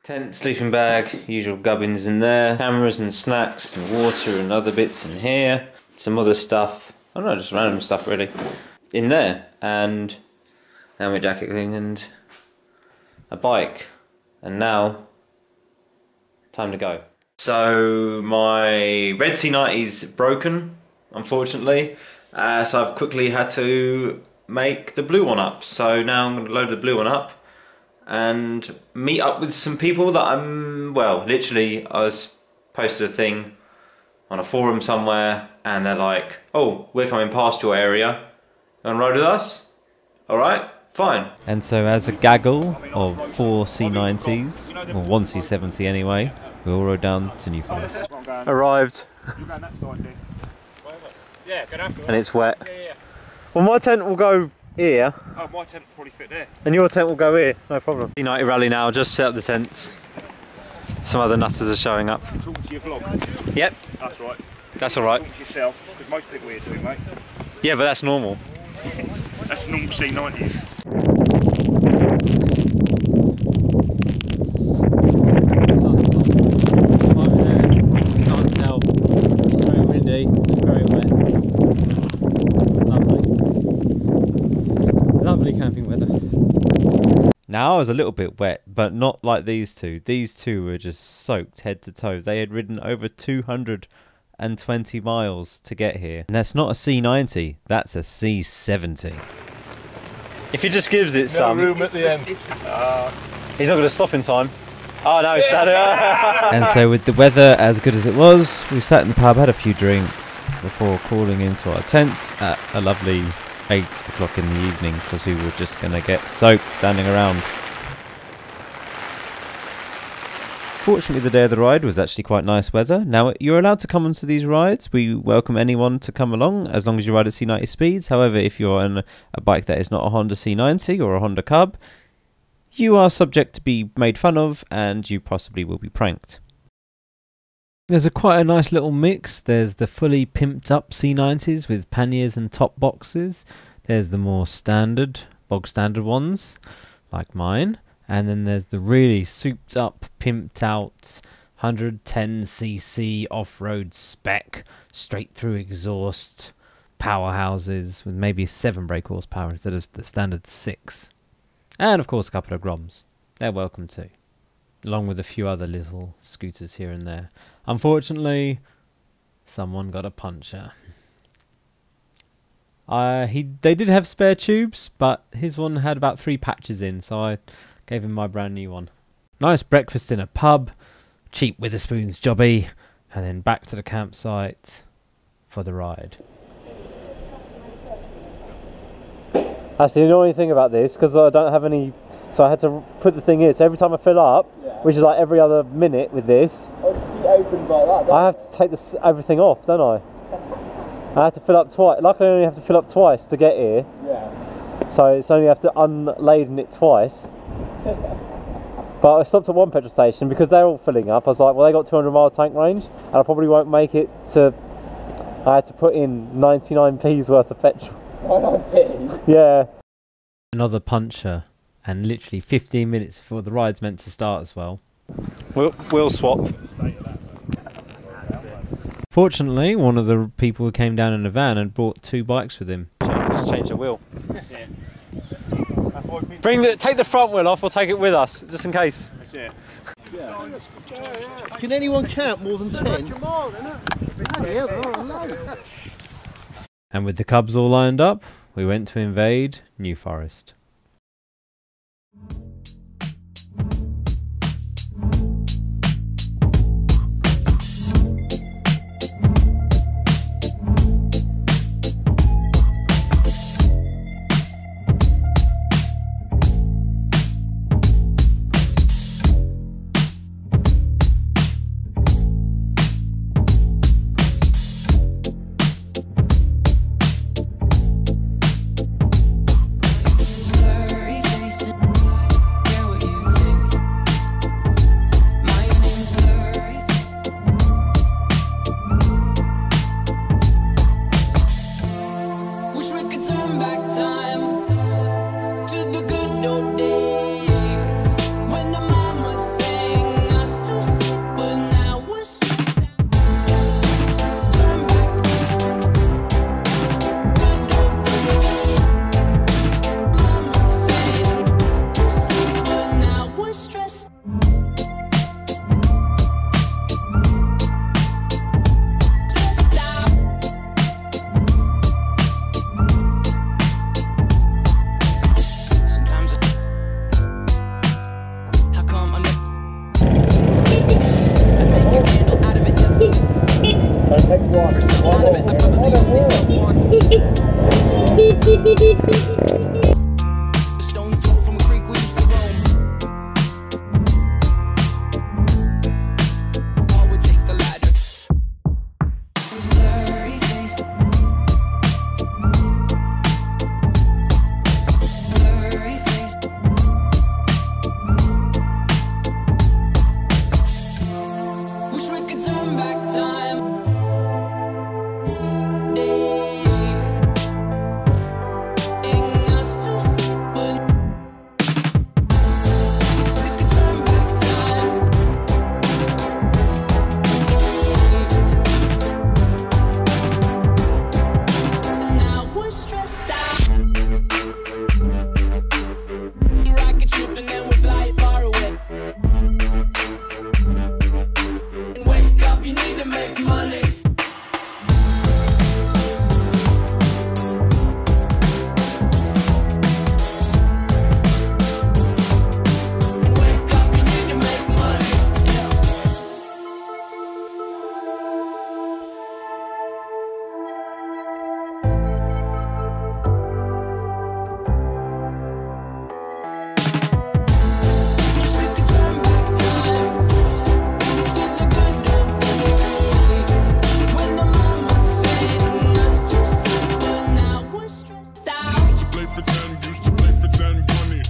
Tent, sleeping bag, usual gubbins in there, cameras and snacks and water and other bits in here, some other stuff, I don't know, just random stuff really, in there, and now my jacket thing and a bike, and now, time to go. So my red C90's broken, unfortunately, so I've quickly had to make the blue one up, so now I'm going to load the blue one up and meet up with some people that literally I was posted a thing on a forum somewhere and they're like, oh, we're coming past your area, you want to ride with us? Alright, fine. And so as a gaggle of 4 C90s, or 1 C70 anyway, we all rode down to New Forest. Arrived. And it's wet. Well, my tent will go here. Oh, my tent will probably fit there. And your tent will go here, no problem. C90 rally now, just set up the tents. Some other nutters are showing up. Talking to your vlog? Yep. That's right. That's alright. Talk to yourself, because most people here do, mate. Yeah, but that's normal. That's the normal C90. Over there, can't tell. It's very windy and very wet. Lovely camping weather. Now I was a little bit wet, but not like these two. These two were just soaked head to toe. They had ridden over 220 miles to get here. And that's not a C90, that's a C70. If he just gives it some... room at the end. He's not going to stop in time. Oh no, it's that. And so with the weather as good as it was, we sat in the pub, had a few drinks before crawling into our tents at a lovely 8 o'clock in the evening, because we were just going to get soaked standing around. Fortunately, the day of the ride was actually quite nice weather. Now, you're allowed to come onto these rides. We welcome anyone to come along as long as you ride at C90 speeds. However, if you're on a bike that is not a Honda C90 or a Honda Cub, you are subject to be made fun of and you possibly will be pranked. There's quite a nice little mix. There's the fully pimped up C90s with panniers and top boxes. There's the more standard, bog standard ones, like mine. And then there's the really souped up, pimped out 110cc off-road spec, straight through exhaust powerhouses with maybe 7 brake horsepower instead of the standard 6. And of course a couple of Groms. They're welcome too. Along with a few other little scooters here and there. Unfortunately, someone got a puncture. They did have spare tubes, but his one had about 3 patches in, so I gave him my brand new one. Nice breakfast in a pub, cheap Witherspoon's jobby, and then back to the campsite for the ride. That's the annoying thing about this, because I don't have any, so I had to put the thing in, so every time I fill up, which is like every other minute with this, Opens like that, I have to take everything off, don't I? I have to fill up twice. Luckily I only have to fill up twice to get here. Yeah. So it's only have to unladen it twice. But I stopped at one petrol station because they're all filling up. I was like, well, they got 200-mile tank range and I probably won't make it to... I had to put in 99p's worth of petrol. 99p? Yeah. Another puncher, and literally 15 minutes before the ride's meant to start as well. We'll swap. Fortunately, one of the people who came down in a van and brought 2 bikes with him. Just change the wheel. Take the front wheel off, or take it with us, just in case. Can anyone count more than 10? And with the Cubs all lined up, we went to invade New Forest. stone's throw from a creek we used to roam. I would take the ladder. It's blurry face. Blurry face. Wish we could turn back time. Days. Ing us to simple. We could turn back time. Days. Now we're stressed out. Rocket ship and then we fly far away. And wake up, you need to make money. And wake up, you need to make money. Yeah. Wish we could turn back time to the good old days when the mama said us to sleep, but now we're stressed out. Used to play pretend money. The money.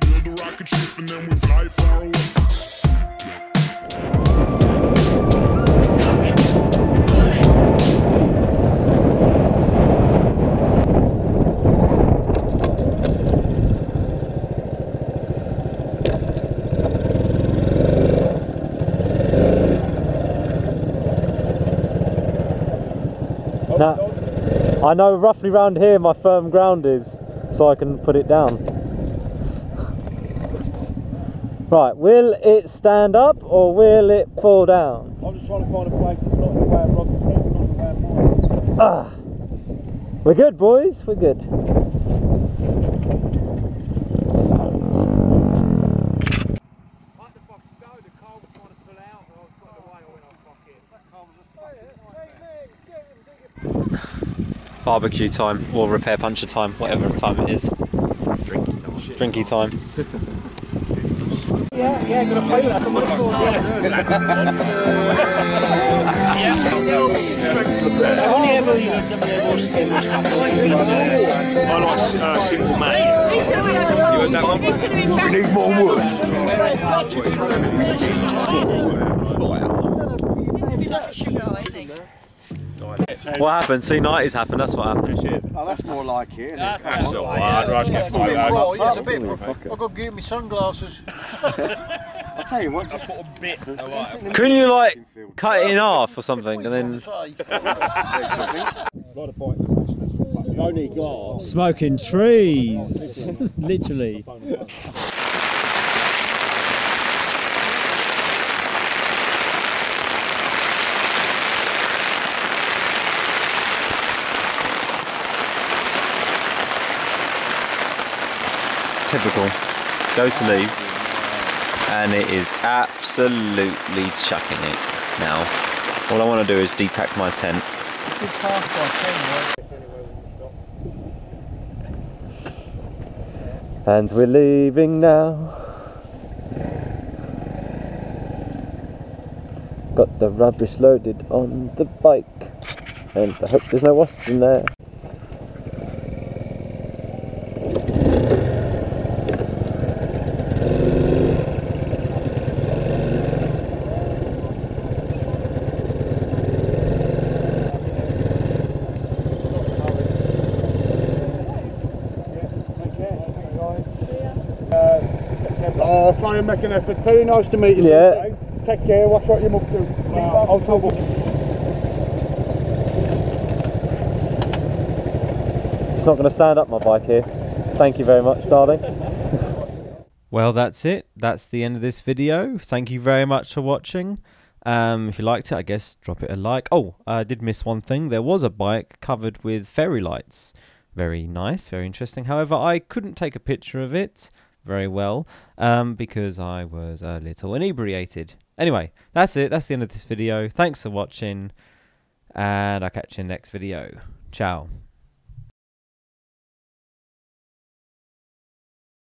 Build a rocket ship and then we fly far away. Now, I know roughly round here my firm ground is, so I can put it down. Right, will it stand up or will it fall down? I'm just trying to find a place that's not in the way of rocket ship, not in the way of mine. Ah, we're good, boys. We're good. I had to fucking go, the car was trying to pull out, and I was got away, I went, oh fuck it. Barbecue time or repair puncture time, whatever time it is. Drinky time. I like simple man. You heard that one? We need more wood. What happened? C90's happened, that's what happened. Oh, that's more like it, isn't it? That's all right, right, get photo. Oh, yeah, it's a bit. I've got to get me sunglasses. I'll tell you what, just Put a bit, alright. Couldn't you like cut it in half or something and then Only glass. Smoking trees, literally. typical. Go to leave, and it is absolutely chucking it now. All I want to do is depack my tent. And we're leaving now. Got the rubbish loaded on the bike, and I hope there's no wasps in there. I'll try and make an effort. Very nice to meet you. Yeah. Someday. Take care. Watch what you're up to. I'll talk. It's not going to stand up, my bike here. Thank you very much, darling. Well, that's it. That's the end of this video. Thank you very much for watching. If you liked it, I guess drop it a like. Oh, I did miss one thing. There was a bike covered with fairy lights. Very nice, very interesting. However, I couldn't take a picture of it. very well because I was a little inebriated. Anyway, that's it. That's the end of this video. Thanks for watching, and I'll catch you in the next video. Ciao.